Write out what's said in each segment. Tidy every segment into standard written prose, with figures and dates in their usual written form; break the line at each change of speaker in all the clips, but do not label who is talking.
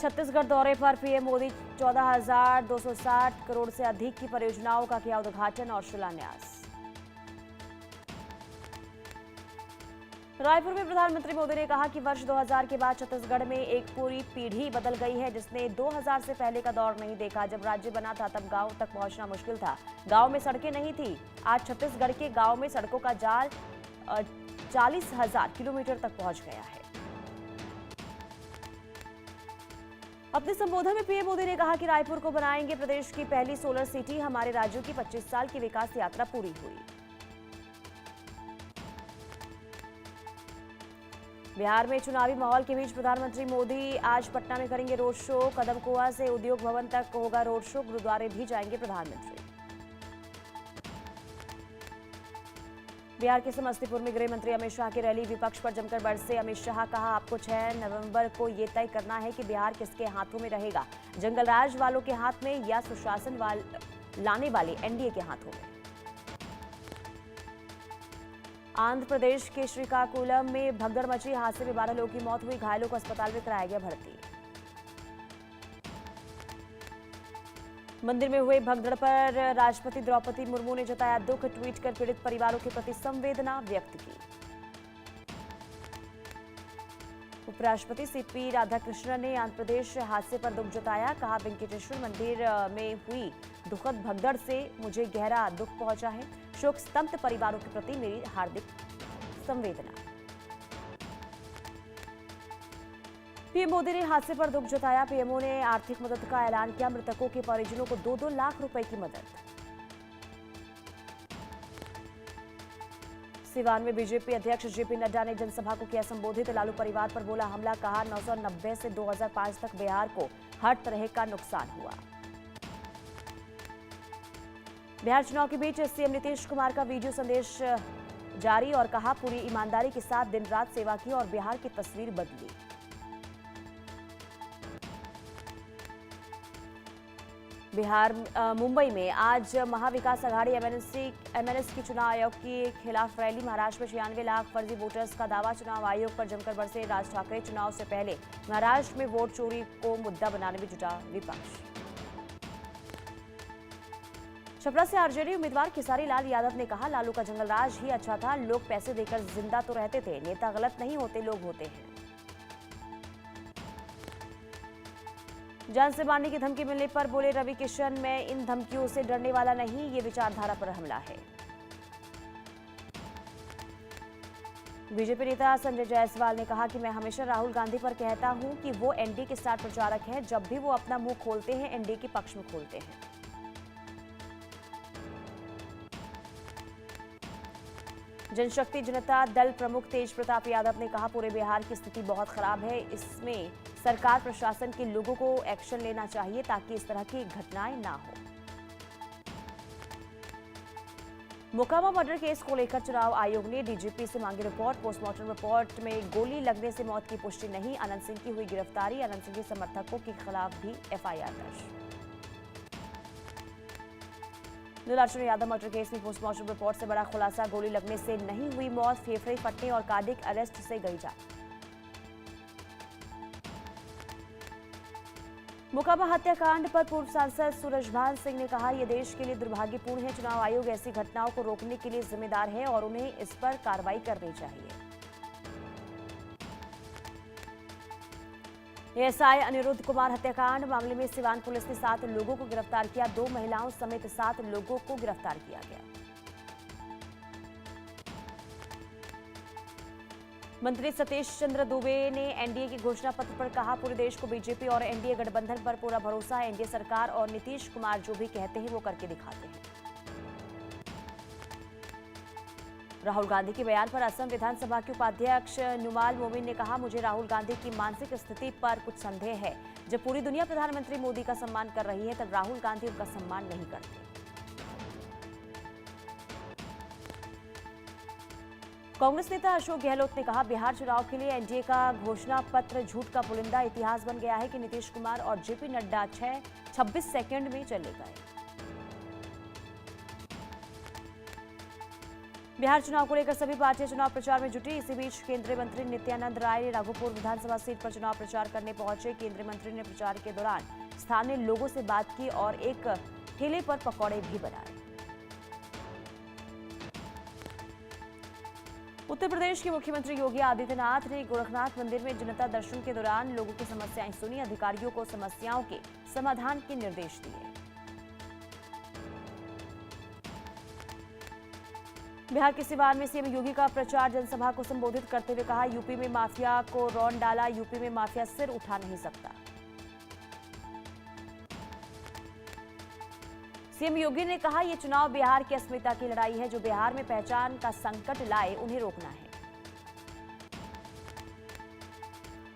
छत्तीसगढ़ दौरे पर पीएम मोदी 14,260 करोड़ से अधिक की परियोजनाओं का किया उद्घाटन और शिलान्यास। रायपुर में प्रधानमंत्री मोदी ने कहा कि वर्ष 2000 के बाद छत्तीसगढ़ में एक पूरी पीढ़ी बदल गई है जिसने 2000 से पहले का दौर नहीं देखा। जब राज्य बना था तब गांव तक पहुंचना मुश्किल था, गांव में सड़कें नहीं थी। आज छत्तीसगढ़ के गांव में सड़कों का जाल 40,000 किलोमीटर तक पहुंच गया है। अपने संबोधन में पीएम मोदी ने कहा कि रायपुर को बनाएंगे प्रदेश की पहली सोलर सिटी। हमारे राज्यों की 25 साल की विकास यात्रा पूरी हुई। बिहार में चुनावी माहौल के बीच प्रधानमंत्री मोदी आज पटना में करेंगे रोड शो। कदमकुआं से उद्योग भवन तक होगा रोड शो। गुरुद्वारे भी जाएंगे प्रधानमंत्री। बिहार के समस्तीपुर में गृह मंत्री अमित शाह की रैली। विपक्ष पर जमकर बरसे अमित शाह। कहा, आपको 6 नवंबर को ये तय करना है कि बिहार किसके हाथों में रहेगा, जंगल राज वालों के हाथ में या सुशासन लाने वाले एनडीए के हाथों में। आंध्र प्रदेश के श्रीकाकुलम में भगदड़ मची। हादसे में 12 लोगों की मौत हुई, घायलों को अस्पताल में कराया गया भर्ती। मंदिर में हुए भगदड़ पर राष्ट्रपति द्रौपदी मुर्मू ने जताया दुख। ट्वीट कर पीड़ित परिवारों के प्रति संवेदना व्यक्त की। उपराष्ट्रपति सीपी राधाकृष्णन ने आंध्र प्रदेश हादसे पर दुख जताया। कहा, वेंकटेश्वर मंदिर में हुई दुखद भगदड़ से मुझे गहरा दुख पहुंचा है। शोक स्तब्ध परिवारों के प्रति मेरी हार्दिक संवेदना। पीएम मोदी ने हादसे पर दुख जताया। पीएमओ ने आर्थिक मदद का ऐलान किया। मृतकों के परिजनों को 2-2 लाख रुपए की मदद। सिवान में बीजेपी अध्यक्ष जेपी नड्डा ने जनसभा को किया संबोधित। लालू परिवार पर बोला हमला। कहा, 990 से 2005 तक बिहार को हर तरह का नुकसान हुआ। बिहार चुनाव के बीच सीएम नीतीश कुमार का वीडियो संदेश जारी और कहा, पूरी ईमानदारी के साथ दिन रात सेवा की और बिहार की तस्वीर बदली। बिहार मुंबई में आज महाविकास आघाड़ी एमएनएस की चुनाव आयोग के खिलाफ रैली। महाराष्ट्र में 96 लाख फर्जी वोटर्स का दावा। चुनाव आयोग पर जमकर बरसे राज ठाकरे। चुनाव से पहले महाराष्ट्र में वोट चोरी को मुद्दा बनाने में जुटा विपक्ष। छपरा से आरजेडी उम्मीदवार खेसारी लाल यादव ने कहा, लालू का जंगल राज ही अच्छा था। लोग पैसे देकर जिंदा तो रहते थे, नेता गलत नहीं होते, लोग होते हैं। जान से मारने की धमकी मिलने पर बोले रवि किशन, मैं इन धमकियों से डरने वाला नहीं, ये विचारधारा पर हमला है। बीजेपी नेता संजय जायसवाल ने कहा कि मैं हमेशा राहुल गांधी पर कहता हूं कि वो एनडीए के स्टार प्रचारक हैं। जब भी वो अपना मुंह खोलते हैं एनडीए के पक्ष में खोलते हैं। जनशक्ति जनता दल प्रमुख तेज प्रताप यादव ने कहा, पूरे बिहार की स्थिति बहुत खराब है। इसमें सरकार प्रशासन के लोगों को एक्शन लेना चाहिए ताकि इस तरह की घटनाएं ना हो। मोकामा मर्डर केस को लेकर चुनाव आयोग ने डीजीपी से मांगी रिपोर्ट। पोस्टमार्टम रिपोर्ट में गोली लगने से मौत की पुष्टि नहीं। अनंत सिंह की हुई गिरफ्तारी। अनंत सिंह के समर्थकों के खिलाफ भी एफआईआर दर्ज। नीलार्जुन यादव मर्डर केस में पोस्टमार्टम रिपोर्ट से बड़ा खुलासा। गोली लगने से नहीं हुई मौत, फेफड़े फटने और कार्डियक अरेस्ट से गई जान। मोकामा हत्याकांड पर पूर्व सांसद सूरजभान सिंह ने कहा, यह देश के लिए दुर्भाग्यपूर्ण है। चुनाव आयोग ऐसी घटनाओं को रोकने के लिए जिम्मेदार है और उन्हें इस पर कार्रवाई करनी चाहिए। एएसआई अनिरुद्ध कुमार हत्याकांड मामले में सिवान पुलिस ने 7 लोगों को गिरफ्तार किया। 2 महिलाओं समेत 7 लोगों को गिरफ्तार किया गया। मंत्री सतीश चंद्र दुबे ने एनडीए के घोषणा पत्र पर कहा, पूरे देश को बीजेपी और एनडीए गठबंधन पर पूरा भरोसा है। एनडीए सरकार और नीतीश कुमार जो भी कहते हैं वो करके दिखाते हैं। राहुल गांधी के बयान पर असम विधानसभा के उपाध्यक्ष नुमाल मोमिन ने कहा, मुझे राहुल गांधी की मानसिक स्थिति पर कुछ संदेह है। जब पूरी दुनिया प्रधानमंत्री मोदी का सम्मान कर रही है तब राहुल गांधी उनका सम्मान नहीं करते। कांग्रेस नेता अशोक गहलोत ने कहा, बिहार चुनाव के लिए एनडीए का घोषणा पत्र झूठ का पुलिंदा। इतिहास बन गया है कि नीतीश कुमार और जेपी नड्डा 26 सेकंड में चले गए। बिहार चुनाव को लेकर सभी पार्टियां चुनाव प्रचार में जुटी। इसी बीच केंद्रीय मंत्री नित्यानंद राय राघोपुर विधानसभा सीट पर चुनाव प्रचार करने पहुंचे। केंद्रीय मंत्री ने प्रचार के दौरान स्थानीय लोगों से बात की और एक ठेले पर पकौड़े भी बनाए। उत्तर प्रदेश के मुख्यमंत्री योगी आदित्यनाथ ने गोरखनाथ मंदिर में जनता दर्शन के दौरान लोगों की समस्याएं सुनी। अधिकारियों को समस्याओं के समाधान के निर्देश दिए। बिहार के सिवान में सीएम योगी का प्रचार जनसभा को संबोधित करते हुए कहा, यूपी में माफिया को रौंद डाला, यूपी में माफिया सिर उठा नहीं सकता। सीएम योगी ने कहा, यह चुनाव बिहार की अस्मिता की लड़ाई है। जो बिहार में पहचान का संकट लाए उन्हें रोकना है।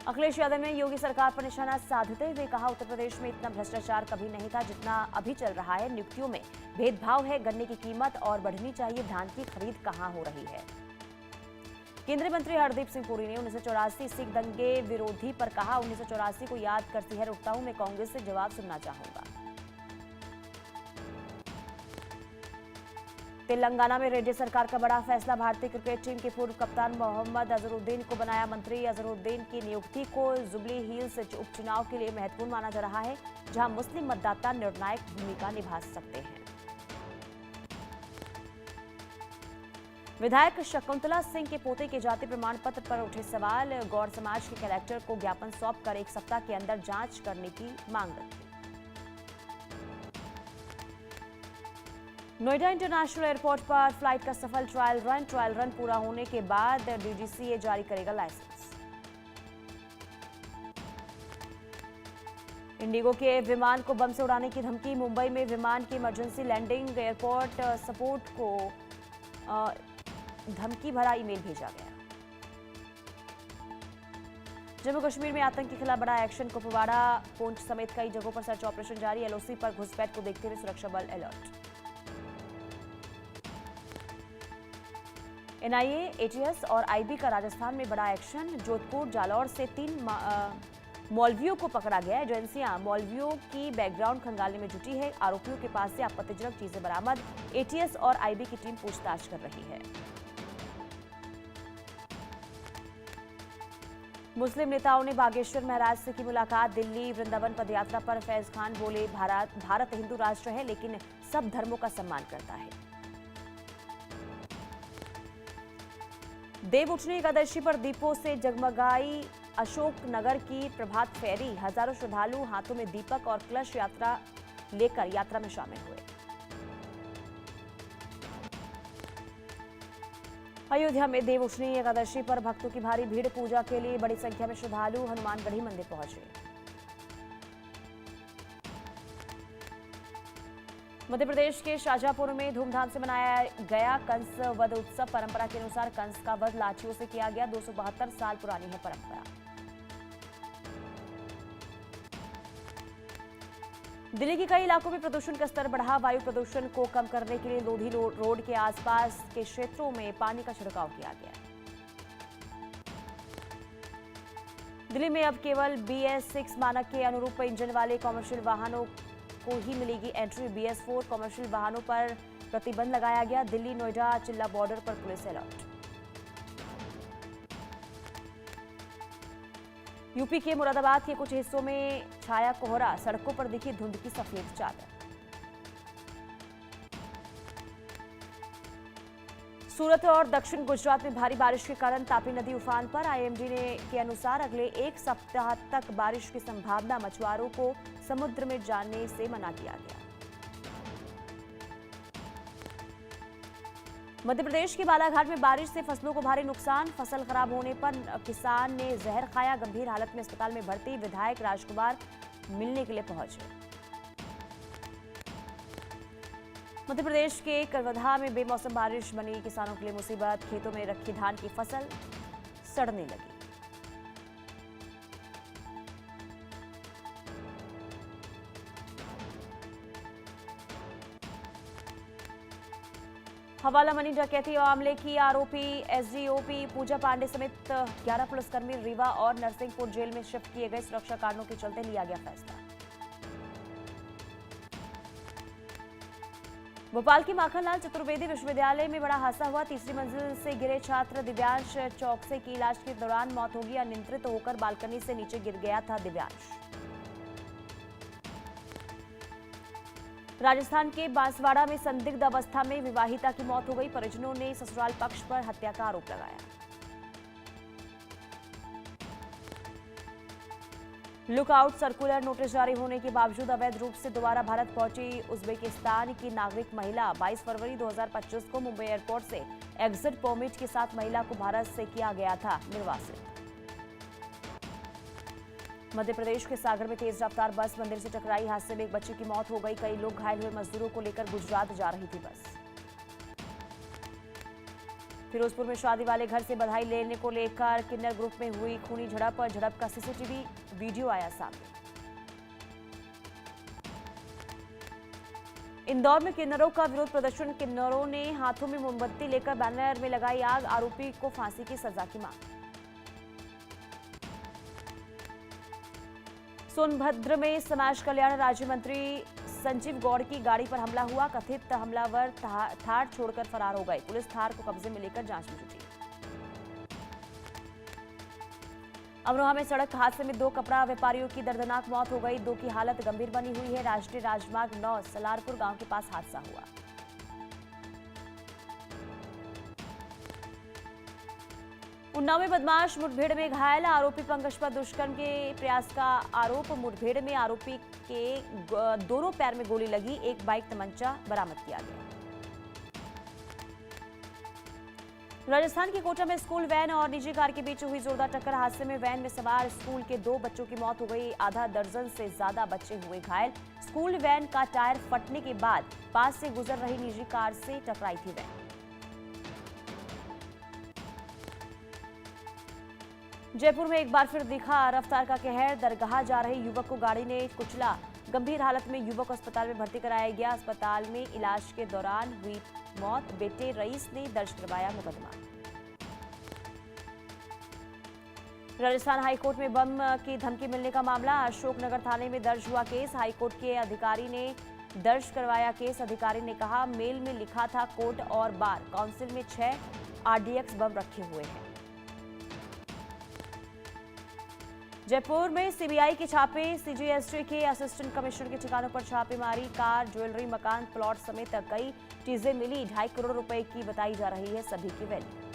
अखिलेश यादव ने योगी सरकार पर निशाना साधते हुए कहा, उत्तर प्रदेश में इतना भ्रष्टाचार कभी नहीं था जितना अभी चल रहा है। नियुक्तियों में भेदभाव है, गन्ने की कीमत और बढ़नी चाहिए, धान की खरीद कहां हो रही है। केंद्रीय मंत्री हरदीप सिंह पुरी ने 1984 सिख दंगे विरोधी पर कहा, 1984 को याद कर सिहर उठता हूं, मैं कांग्रेस से जवाब सुनना चाहूंगा। तेलंगाना में रेड्डी सरकार का बड़ा फैसला, भारतीय क्रिकेट टीम के पूर्व कप्तान मोहम्मद अजहरुद्दीन को बनाया मंत्री। अजहरुद्दीन की नियुक्ति को जुबली हिल्स उपचुनाव के लिए महत्वपूर्ण माना जा रहा है, जहां मुस्लिम मतदाता निर्णायक भूमिका निभा सकते हैं। विधायक शकुंतला सिंह के पोते के जाति प्रमाण पत्र पर उठे सवाल, गौड़ समाज के कलेक्टर को ज्ञापन सौंपकर 1 सप्ताह के अंदर जांच करने की मांग रखी। नोएडा इंटरनेशनल एयरपोर्ट पर फ्लाइट का सफल ट्रायल रन पूरा होने के बाद डीजीसीए जारी करेगा लाइसेंस। इंडिगो के विमान को बम से उड़ाने की धमकी, मुंबई में विमान की इमरजेंसी लैंडिंग, एयरपोर्ट सपोर्ट को धमकी भरा ईमेल भेजा गया। जम्मू कश्मीर में आतंक के खिलाफ बड़ा एक्शन, कुपवाड़ा पुंछ समेत कई जगहों पर सर्च ऑपरेशन जारी। एलओसी पर घुसपैठ को देखते हुए सुरक्षा बल अलर्ट। एनआईए, एटीएस और आईबी का राजस्थान में बड़ा एक्शन, जोधपुर जालौर से 3 मौलवियों को पकड़ा गया। एजेंसियां मौलवियों की बैकग्राउंड खंगालने में जुटी है। आरोपियों के पास से आपत्तिजनक चीजें बरामद। एटीएस और आईबी की टीम पूछताछ कर रही है। मुस्लिम नेताओं ने बागेश्वर महाराज से की मुलाकात। दिल्ली वृंदावन पदयात्रा पर फैज खान बोले, भारत हिंदू राष्ट्र है लेकिन सब धर्मों का सम्मान करता है। देव उठनी एकादशी पर दीपों से जगमगाई अशोक नगर की प्रभात फेरी। हजारों श्रद्धालु हाथों में दीपक और कलश यात्रा लेकर यात्रा में शामिल हुए। अयोध्या में देव उठनी एकादशी पर भक्तों की भारी भीड़, पूजा के लिए बड़ी संख्या में श्रद्धालु हनुमानगढ़ी मंदिर पहुंचे। मध्य प्रदेश के शाजापुर में धूमधाम से मनाया गया कंस वध उत्सव। परंपरा के अनुसार कंस का वध लाठियों से किया गया। 272 साल पुरानी है परंपरा। दिल्ली के कई इलाकों में प्रदूषण का स्तर बढ़ा। वायु प्रदूषण को कम करने के लिए लोधी रोड के आसपास के क्षेत्रों में पानी का छिड़काव किया गया। दिल्ली में अब केवल BS6 मानक के अनुरूप इंजन वाले कॉमर्शियल वाहनों को ही मिलेगी एंट्री। BS4 कॉमर्शियल वाहनों पर प्रतिबंध लगाया गया। दिल्ली नोएडा चिल्ला बॉर्डर पर पुलिस अलर्ट। यूपी के मुरादाबाद के कुछ हिस्सों में छाया कोहरा, सड़कों पर दिखी धुंध की सफेद चादर। सूरत और दक्षिण गुजरात में भारी बारिश के कारण तापी नदी उफान पर। आईएमडी के अनुसार अगले 1 सप्ताह तक बारिश की संभावना। मछुआरों को समुद्र में जाने से मना किया गया। मध्य प्रदेश के बालाघाट में बारिश से फसलों को भारी नुकसान। फसल खराब होने पर किसान ने जहर खाया, गंभीर हालत में अस्पताल में भर्ती। विधायक राजकुमार मिलने के लिए पहुंचे। मध्य प्रदेश के करवधा में बेमौसम बारिश बनी किसानों के लिए मुसीबत। खेतों में रखी धान की फसल सड़ने लगी। हवाला मनी डकैती मामले की आरोपी एसडीओपी पूजा पांडे समेत 11 पुलिसकर्मी रीवा और नरसिंहपुर जेल में शिफ्ट किए गए। सुरक्षा कारणों के चलते लिया गया फैसला। भोपाल की माखनलाल चतुर्वेदी विश्वविद्यालय में बड़ा हादसा हुआ। तीसरी मंजिल से गिरे छात्र दिव्यांश चौकसे की इलाज के दौरान मौत होगी। अनियंत्रित होकर बालकनी से नीचे गिर गया था दिव्यांश। राजस्थान के बांसवाड़ा में संदिग्ध अवस्था में विवाहिता की मौत हो गई। परिजनों ने ससुराल पक्ष पर हत्या का आरोप लगाया। लुकआउट सर्कुलर नोटिस जारी होने के बावजूद अवैध रूप से दोबारा भारत पहुंची उज्बेकिस्तान की नागरिक महिला। 22 फरवरी 2025 को मुंबई एयरपोर्ट से एग्जिट परमिट के साथ महिला को भारत से किया गया था निर्वासित। मध्य प्रदेश के सागर में तेज रफ्तार बस मंदिर से टकराई। हादसे में एक बच्चे की मौत हो गई। कई लोग घायल हुए। मजदूरों को लेकर गुजरात जा रही थी बस। फिरोजपुर में शादी वाले घर से बधाई लेने को लेकर किन्नर ग्रुप में हुई खूनी झड़प। झड़प का सीसीटीवी वीडियो आया सामने। इंदौर में किन्नरों का विरोध प्रदर्शन। किन्नरों ने हाथों में मोमबत्ती लेकर बैनर में लगाई आग। आरोपी को फांसी की सजा की मांग। सोनभद्र में समाज कल्याण राज्य मंत्री संजीव गौड़ की गाड़ी पर हमला हुआ। कथित हमलावर थार छोड़कर फरार हो गए। पुलिस थार को कब्जे में लेकर जांच में जुटी। अमरोहा में सड़क हादसे में 2 कपड़ा व्यापारियों की दर्दनाक मौत हो गई। 2 की हालत गंभीर बनी हुई है। राष्ट्रीय राजमार्ग 9 सलारपुर गांव के पास हादसा हुआ। उन्नाव में बदमाश मुठभेड़ में घायल। आरोपी पंकज पर दुष्कर्म के प्रयास का आरोप। मुठभेड़ में आरोपी के दोनों पैर में गोली लगी। एक बाइक तमंचा बरामद किया गया। राजस्थान के कोटा में स्कूल वैन और निजी कार के बीच हुई जोरदार टक्कर। हादसे में वैन में सवार स्कूल के 2 बच्चों की मौत हो गई। आधा दर्जन से ज्यादा बच्चे हुए घायल। स्कूल वैन का टायर फटने के बाद पास से गुजर रही निजी कार से टकराई थी वैन। जयपुर में एक बार फिर दिखा रफ्तार का कहर। दरगाह जा रहे युवक को गाड़ी ने कुचला। गंभीर हालत में युवक को अस्पताल में भर्ती कराया गया। अस्पताल में इलाज के दौरान हुई मौत। बेटे रईस ने दर्ज करवाया मुकदमा। राजस्थान हाईकोर्ट में बम की धमकी मिलने का मामला। अशोकनगर थाने में दर्ज हुआ केस। हाईकोर्ट के अधिकारी ने दर्ज करवाया केस। अधिकारी ने कहा मेल में लिखा था कोर्ट और बार काउंसिल में 6 RDX बम रखे हुए हैं। जयपुर में सीबीआई के छापे। CGST के असिस्टेंट कमिश्नर के ठिकानों पर छापेमारी। कार, ज्वेलरी, मकान, प्लॉट समेत कई चीजें मिली। 2.5 करोड़ रुपए की बताई जा रही है सभी की वैल्यू।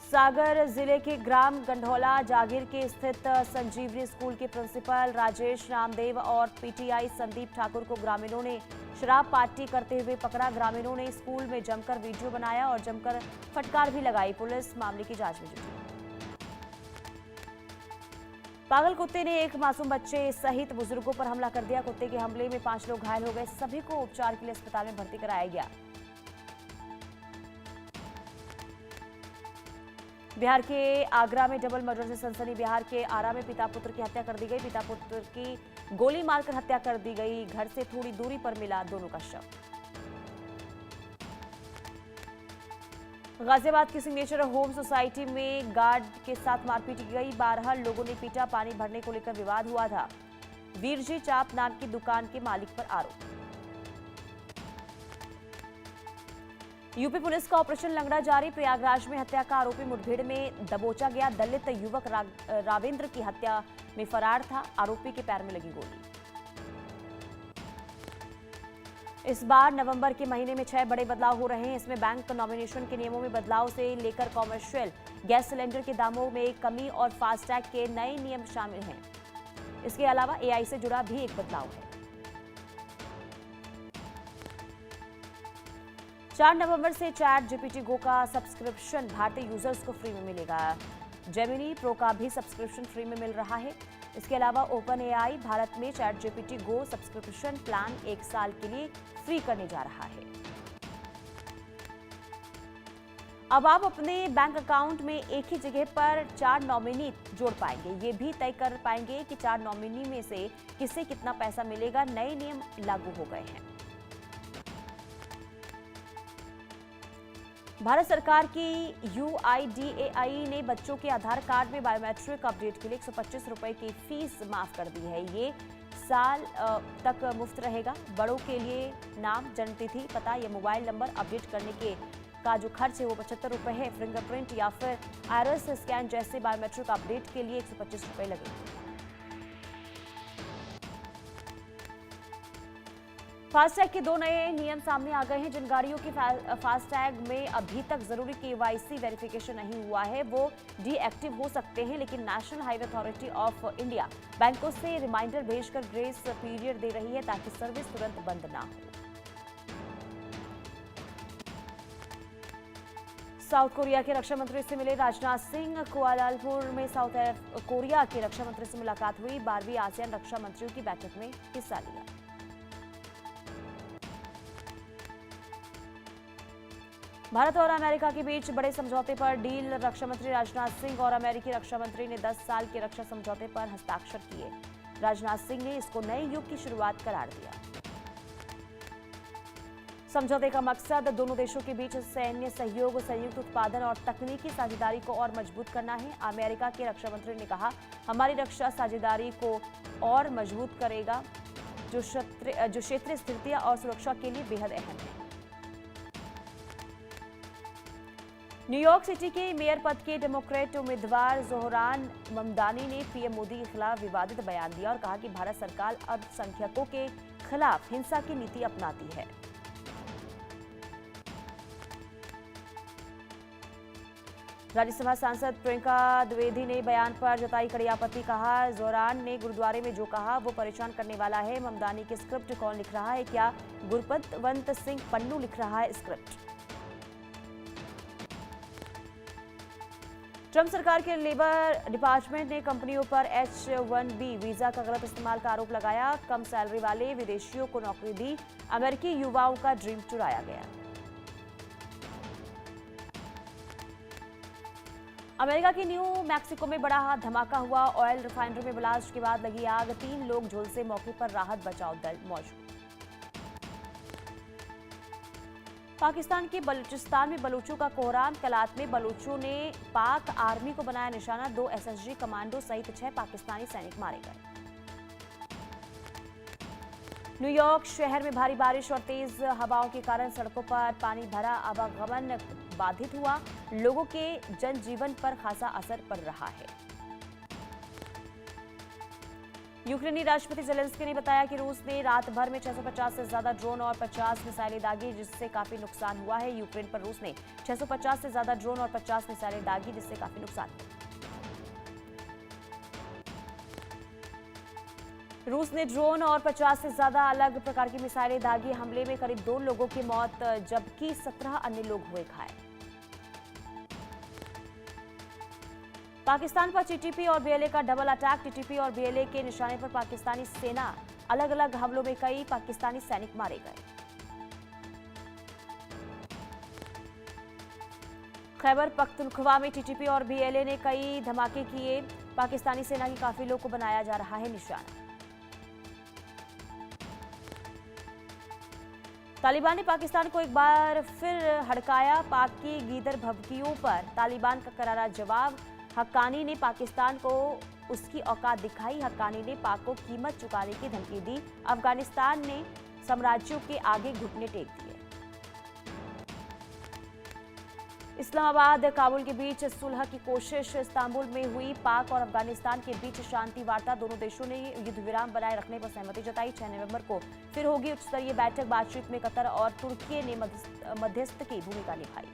सागर जिले के ग्राम गंढौला जागीर के स्थित संजीवनी स्कूल के प्रिंसिपल राजेश रामदेव और PTI संदीप ठाकुर को ग्रामीणों ने शराब पार्टी करते हुए पकड़ा। ग्रामीणों ने स्कूल में जमकर वीडियो बनाया और जमकर फटकार भी लगाई। पुलिस मामले की जांच में जुटी। पागल कुत्ते ने एक मासूम बच्चे सहित बुजुर्गों पर हमला कर दिया। कुत्ते के हमले में 5 लोग घायल हो गए। सभी को उपचार के लिए अस्पताल में भर्ती कराया गया। बिहार के आगरा में डबल मर्डर से सनसनी। बिहार के आरा में पिता पुत्र की हत्या कर दी गई। पिता पुत्र की गोली मारकर हत्या कर दी गई। घर से थोड़ी दूरी पर मिला दोनों का शव। गाजियाबाद की सिग्नेचर होम सोसाइटी में गार्ड के साथ मारपीट की गई। 12 लोगों ने पीटा। पानी भरने को लेकर विवाद हुआ था। वीरजी चाप नाम की दुकान के मालिक पर आरोप। यूपी पुलिस का ऑपरेशन लंगड़ा जारी। प्रयागराज में हत्या का आरोपी मुठभेड़ में दबोचा गया। दलित युवक रावेंद्र की हत्या में फरार था। आरोपी के पैर में लगी गोली। इस बार नवंबर के महीने में 6 बड़े बदलाव हो रहे हैं। इसमें बैंक नॉमिनेशन के नियमों में बदलाव से लेकर कॉमर्शियल गैस सिलेंडर के दामों में कमी और फास्टैग के नए नियम शामिल हैं। इसके अलावा AI से जुड़ा भी एक बदलाव है। 4 नवंबर से ChatGPT Go का सब्सक्रिप्शन भारतीय यूजर्स को फ्री में मिलेगा। जेमिनी प्रो का भी सब्सक्रिप्शन फ्री में मिल रहा है। इसके अलावा OpenAI भारत में ChatGPT Go सब्सक्रिप्शन प्लान 1 साल के लिए फ्री करने जा रहा है। अब आप अपने बैंक अकाउंट में एक ही जगह पर 4 नॉमिनी जोड़ पाएंगे। ये भी तय कर पाएंगे कि 4 नॉमिनी में से किसे कितना पैसा मिलेगा। नए नियम लागू हो गए हैं। भारत सरकार की UIDAI ने बच्चों के आधार कार्ड में बायोमेट्रिक अपडेट के लिए 125 रुपए की फीस माफ कर दी है। ये साल तक मुफ्त रहेगा। बड़ों के लिए नाम, जन्मतिथि, पता या मोबाइल नंबर अपडेट करने के का जो खर्च है वो 75 रुपए है। फिंगरप्रिंट या फिर आइरिस स्कैन जैसे बायोमेट्रिक अपडेट के लिए 125 रुपए लगेंगे। फास्टैग के 2 नए नियम सामने आ गए हैं। जिन गाड़ियों की फास्टैग में अभी तक जरूरी केवाईसी वेरिफिकेशन नहीं हुआ है वो डीएक्टिव हो सकते हैं, लेकिन national highway authority of India बैंकों से रिमाइंडर भेजकर ग्रेस पीरियड दे रही है ताकि सर्विस तुरंत बंद ना हो। साउथ कोरिया के रक्षा मंत्री से मिले राजनाथ सिंह। कुआलालंपुर में साउथ कोरिया के रक्षा मंत्री से मुलाकात हुई। 12वीं आसियान रक्षा मंत्रियों की बैठक में हिस्सा लिया। भारत और अमेरिका के बीच बड़े समझौते पर डील। रक्षा मंत्री राजनाथ सिंह और अमेरिकी रक्षा मंत्री ने 10 साल के रक्षा समझौते पर हस्ताक्षर किए। राजनाथ सिंह ने इसको नए युग की शुरुआत करार दिया। समझौते का मकसद दोनों देशों के बीच सैन्य सहयोग, संयुक्त उत्पादन और तकनीकी साझेदारी को और मजबूत करना है। अमेरिका के रक्षा मंत्री ने कहा, हमारी रक्षा साझेदारी को और मजबूत करेगा जो क्षेत्रीय स्थिरता और सुरक्षा के लिए बेहद अहम है। न्यूयॉर्क सिटी के मेयर पद के डेमोक्रेट उम्मीदवार जोहरान ममदानी ने पीएम मोदी के खिलाफ विवादित बयान दिया और कहा कि भारत सरकार अल्पसंख्यकों के खिलाफ हिंसा की नीति अपनाती है। राज्यसभा सांसद प्रियंका द्विवेदी ने बयान पर जताई कड़ी आपत्ति। कहा, जोहरान ने गुरुद्वारे में जो कहा वो परेशान करने वाला है। ममदानी की स्क्रिप्ट कौन लिख रहा है? क्या गुरपतवंत सिंह पन्नू लिख रहा है स्क्रिप्ट? ट्रंप सरकार के लेबर डिपार्टमेंट ने कंपनियों पर H-1B वीजा का गलत इस्तेमाल का आरोप लगाया। कम सैलरी वाले विदेशियों को नौकरी दी। अमेरिकी युवाओं का ड्रीम चुराया गया। अमेरिका की न्यू मैक्सिको में बड़ा धमाका हुआ। ऑयल रिफाइनरी में ब्लास्ट के बाद लगी आग। 3 लोग झुलसे। मौके पर राहत बचाव दल मौजूद। पाकिस्तान के बलूचिस्तान में बलूचों का कोहराम। कलात में बलूचों ने पाक आर्मी को बनाया निशाना। 2 SSG कमांडो सहित 6 पाकिस्तानी सैनिक मारे गए। न्यूयॉर्क शहर में भारी बारिश और तेज हवाओं के कारण सड़कों पर पानी भरा। आवागमन बाधित हुआ। लोगों के जनजीवन पर खासा असर पड़ रहा है। यूक्रेनी राष्ट्रपति जेलेंस्की ने बताया कि रूस ने रात भर में 650 से ज्यादा ड्रोन और 50 मिसाइलें दागी, जिससे काफी नुकसान हुआ है। यूक्रेन पर रूस ने 650 से ज्यादा ड्रोन और 50 मिसाइलें दागी, जिससे काफी नुकसान हुआ। रूस ने ड्रोन और 50 से ज्यादा अलग प्रकार की मिसाइलें दागी। हमले में करीब 2 लोगों की मौत जबकि 17 अन्य लोग हुए घायल। पाकिस्तान पर टीटीपी और बीएलए का डबल अटैक। टीटीपी और बीएलए के निशाने पर पाकिस्तानी सेना। अलग अलग हमलों में कई पाकिस्तानी सैनिक मारे गए। खैबर पख्तूनख्वा में टीटीपी और बीएलए ने कई धमाके किए। पाकिस्तानी सेना की काफिलों को बनाया जा रहा है निशाना। तालिबान ने पाकिस्तान को एक बार फिर हड़काया। पाक की गीदड़ भभकियों पर तालिबान का करारा जवाब। हक्कानी ने पाकिस्तान को उसकी औकात दिखाई। हक्कानी ने पाक को कीमत चुकाने की धमकी दी। अफगानिस्तान ने साम्राज्यों के आगे घुटने टेक दिए। इस्लामाबाद काबुल के बीच सुलह की कोशिश। इस्तांबुल में हुई पाक और अफगानिस्तान के बीच शांति वार्ता। दोनों देशों ने युद्ध विराम बनाए रखने पर सहमति जताई। 6 नवंबर को फिर होगी उच्च स्तरीय बैठक। बातचीत में कतर और तुर्की ने मध्यस्थ की भूमिका निभाई।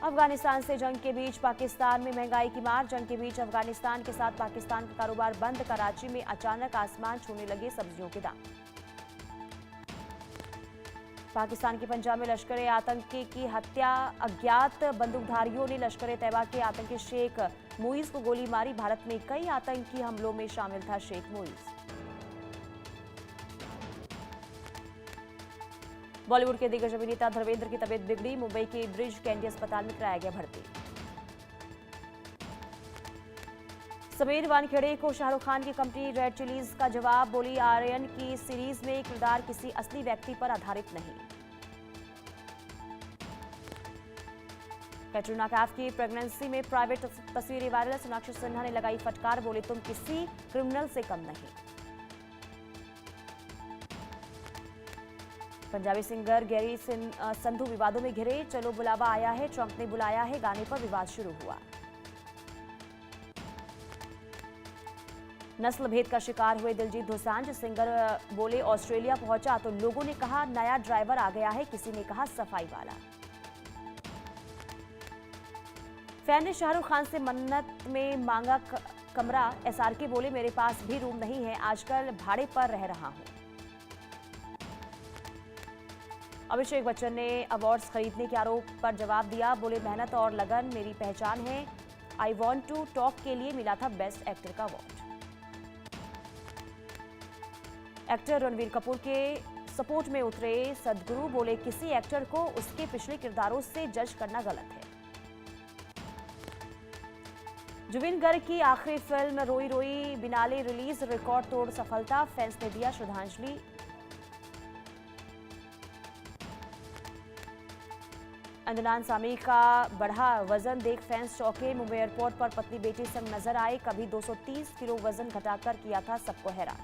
अफगानिस्तान से जंग के बीच पाकिस्तान में महंगाई की मार। जंग के बीच अफगानिस्तान के साथ पाकिस्तान का कारोबार बंद। कराची में अचानक आसमान छूने लगे सब्जियों के दाम। पाकिस्तान के पंजाब में लश्कर आतंकी की हत्या। अज्ञात बंदूकधारियों ने लश्कर तैयबा के आतंकी शेख मुईज को गोली मारी। भारत में कई आतंकी हमलों में शामिल था शेख मुईज। बॉलीवुड के दिग्गज अभिनेता धर्मेंद्र की तबीयत बिगड़ी। मुंबई के ब्रिज कैंडी अस्पताल में कराया गया भर्ती। समीर वानखेड़े को शाहरुख खान की कंपनी रेड चिलीज का जवाब। बोली, आर्यन की सीरीज में किरदार किसी असली व्यक्ति पर आधारित नहीं। कैटरीना कैफ की प्रेगनेंसी में प्राइवेट तस्वीरें वायरल। सोनाक्षी सिन्हा ने लगाई फटकार, बोले तुम किसी क्रिमिनल से कम नहीं। पंजाबी सिंगर गैरी संधू विवादों में घिरे। चलो बुलावा आया है, ट्रंप ने बुलाया है गाने पर विवाद शुरू हुआ। नस्ल भेद का शिकार हुए दिलजीत दोसांझ। सिंगर बोले ऑस्ट्रेलिया पहुंचा तो लोगों ने कहा नया ड्राइवर आ गया है, किसी ने कहा सफाई वाला। फैन ने शाहरुख खान से मन्नत में मांगा कमरा। एसआरके बोले मेरे पास भी रूम नहीं है, आजकल भाड़े पर रह रहा हूं। अभिषेक बच्चन ने अवार्ड्स खरीदने के आरोप पर जवाब दिया, बोले मेहनत और लगन मेरी पहचान है। आई वॉन्ट टू टॉक के लिए मिला था बेस्ट एक्टर का अवार्ड। एक्टर रणवीर कपूर के सपोर्ट में उतरे सदगुरु, बोले किसी एक्टर को उसके पिछले किरदारों से जज करना गलत है। जुबिन गर्ग की आखिरी फिल्म रोई रोई बिनाले रिलीज, रिकॉर्ड तोड़ सफलता। फैंस ने दिया श्रद्धांजलि। अदनान सामी का बढ़ा वजन देख फैंस चौंके। मुंबई एयरपोर्ट पर पत्नी बेटी संग नजर आए। कभी 230 किलो वजन घटाकर किया था सबको हैरान।